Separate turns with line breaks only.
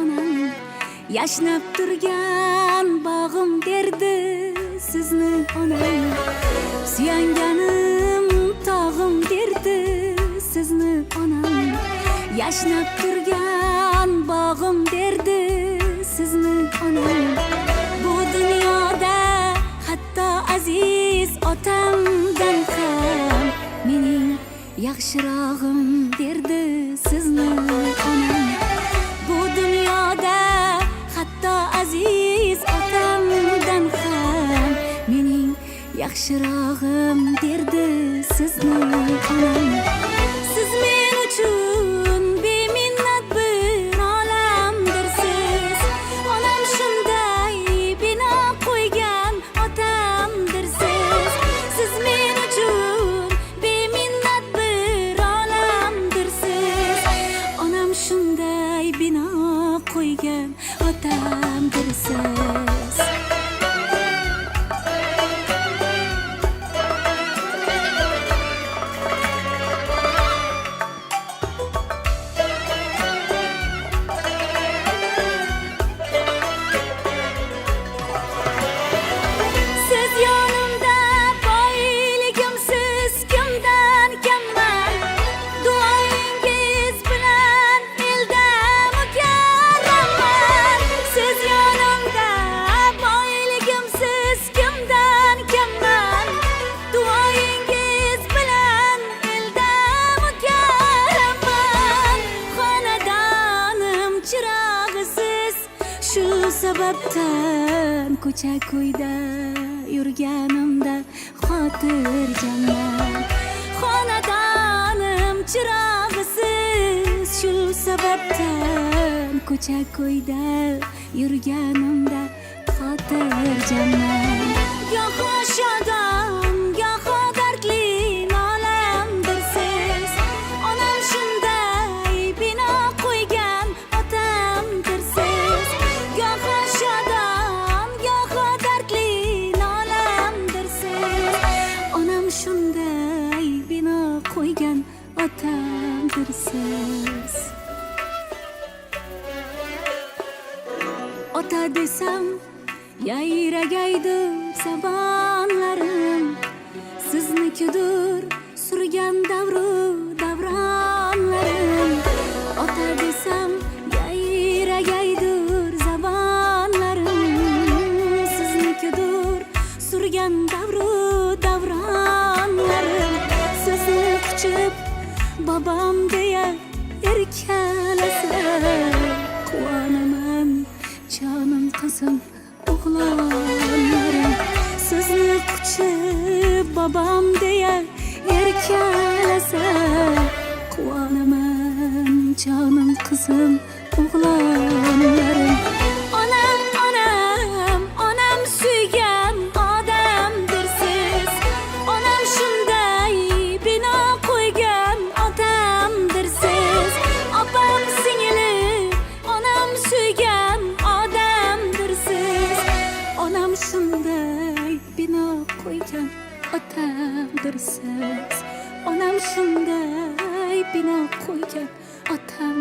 onam. Yashnab turgan bog'im derdi sizni onam. Suyanganim tog'im derdi sizni onam. Yashnab turgan bog'im derdi sizni onam. Bu dunyoda hatto aziz otamdan ham mening yaxshirog'im derdi sizni onam. Bu dunyoda hatto aziz otamdan ham mening yaxshirog'im derdi sizni onam. Siz men uchun beminnat bir olamdirsiz. Onam shunday bino qo'ygan otamdirsiz. Siz men uchun beminnat bir olamdirsiz. Onam shunday bino qo'ygan otamdirsiz. Shu sababdan ko'cha-ko'yda yurganimda xotirjamman. Xonadonim chirog'isiz. Shu sababdan ko'cha-ko'yda yurganimda xotirjamman. Goho shodon, goho dardli olamdirsiz. Onam shunday bino qo'ygan otamdirsiz. Goho shodon, goho dardli olamdirsiz. Onam shunday bino qo'ygan otamdirsiz. Ota desam yayragaydir zabonlarim. Siznikidir surgan davru davronlarim. Ota desam yayragaydir zabonlarim. Siznikidir surgan davru davronlarim. Sizni quchib bobom deya erkalasa quvonaman jonim qizim o'g'lonlarim. Sizni quchib bobom deya erkalasa quvonaman jonim qizim o'g'lonlarim. Onam, onam, onam suygan odamdirsiz. Onam shunday bino qo'ygan otamdirsiz. Opam singlim, onam suygan odamdirsiz. Onam shunday bino qo'ygan otamdirsiz. Onam shunday bino qo'ygan otam